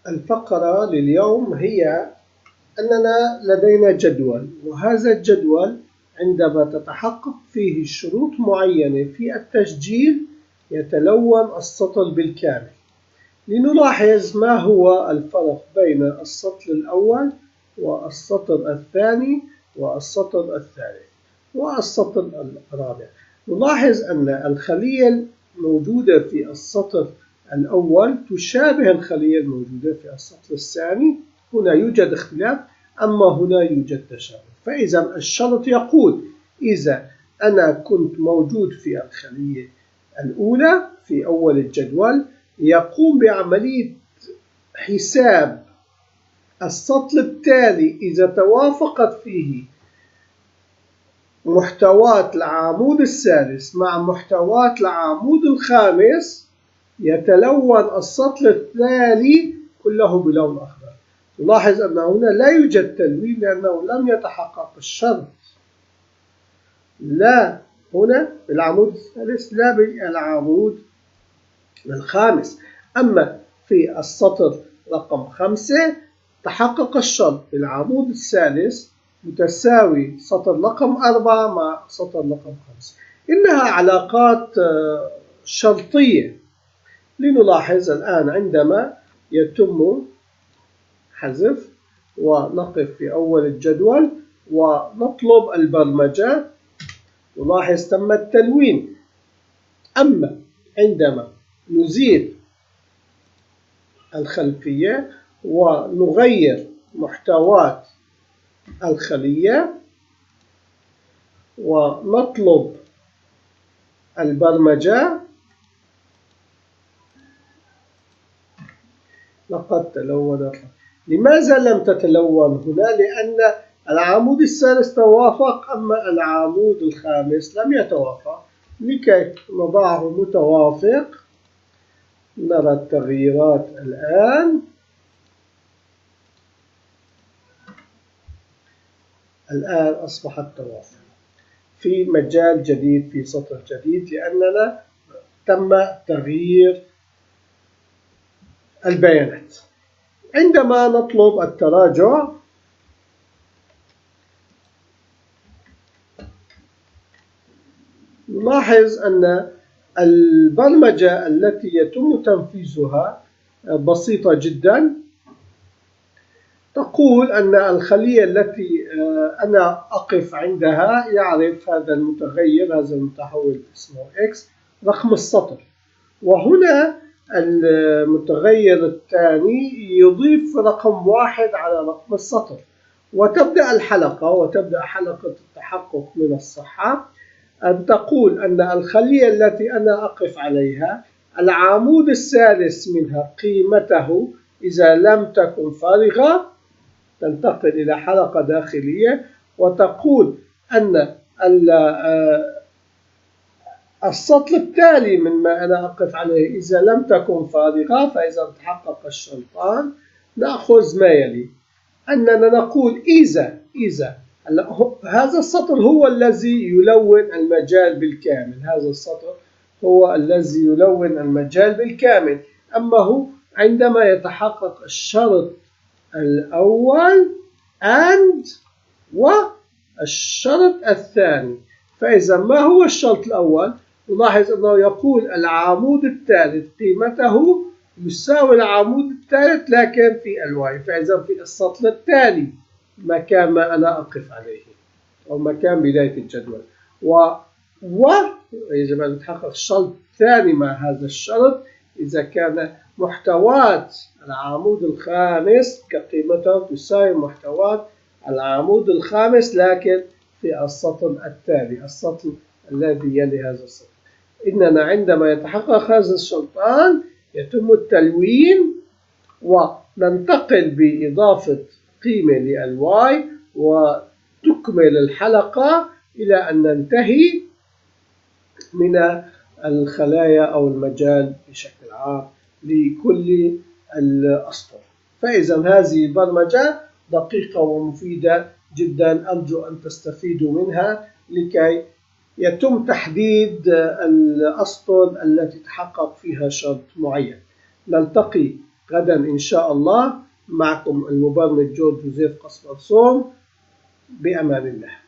الفقرة لليوم هي أننا لدينا جدول، وهذا الجدول عندما تتحقق فيه شروط معينة في التسجيل يتلون السطر بالكامل. لنلاحظ ما هو الفرق بين السطر الأول والسطر الثاني والسطر الثالث والسطر الرابع. نلاحظ أن الخلية الموجودة في السطر الأول تشابه الخلية الموجودة في السطر الثاني. هنا يوجد اختلاف، أما هنا يوجد تشابه. فإذا الشرط يقول إذا أنا كنت موجود في الخلية الأولى في أول الجدول يقوم بعملية حساب السطر التالي إذا توافقت فيه محتوات العمود الثالث مع محتوات العمود الخامس يتلون السطر التالي كله بلون أخضر. نلاحظ أن هنا لا يوجد تلوين لأنه لم يتحقق الشرط، لا هنا بالعمود الثالث لا بالعمود الخامس. أما في السطر رقم 5 تحقق الشرط بالعمود الثالث متساوي سطر رقم 4 مع سطر رقم 5. إنها علاقات شرطية. لنلاحظ الآن عندما يتم حذف ونقف في أول الجدول ونطلب البرمجة، نلاحظ تم التلوين. أما عندما نزيل الخلفية ونغير محتوات الخلية ونطلب البرمجة لقد تلونت. لماذا لم تتلون هنا؟ لأن العمود الثالث توافق أما العمود الخامس لم يتوافق. لكي نضعه متوافق نرى التغييرات الآن. الآن أصبح التوافق في مجال جديد في سطر جديد لأننا تم تغيير البيانات. عندما نطلب التراجع نلاحظ أن البرمجة التي يتم تنفيذها بسيطة جدا. تقول أن الخلية التي أنا أقف عندها يعرف هذا المتغير، هذا المتحول اسمه X رقم السطر، وهنا المتغير الثاني يضيف رقم 1 على رقم السطر، وتبدأ الحلقة وتبدأ حلقة التحقق من الصحة أن تقول أن الخلية التي أنا أقف عليها العمود الثالث منها قيمته إذا لم تكن فارغة تنتقل إلى حلقة داخلية، وتقول أن السطر التالي مما أنا أقف عليه إذا لم تكن فارغة. فإذا تحقق الشرطان نأخذ ما يلي، أننا نقول إذا هذا السطر هو الذي يلون المجال بالكامل، هذا السطر هو الذي يلون المجال بالكامل. أما هو عندما يتحقق الشرط الأول AND والشرط الثاني. فإذا ما هو الشرط الأول؟ نلاحظ أنه يقول العمود الثالث قيمته يساوي العمود الثالث لكن في الواي. فإذا في السطر التالي مكان ما أنا أقف عليه أو مكان بداية الجدول يجب أن يتحقق الشرط الثاني مع هذا الشرط إذا كان محتوات العمود الخامس كقيمته تساوي محتوات العمود الخامس لكن في السطر التالي، السطر الذي يلي هذا السطر. إننا عندما يتحقق هذا الشرطان يتم التلوين وننتقل بإضافة قيمة للواي وتكمل الحلقة إلى أن ننتهي من الخلايا أو المجال بشكل عام لكل الأسطر. فإذا هذه برمجة دقيقة ومفيدة جدا، أرجو أن تستفيدوا منها لكي يتم تحديد الأسطر التي تحقق فيها شرط معين. نلتقي غدا إن شاء الله معكم المبرمج جورج جوزيف قصبرصون، بأمان الله.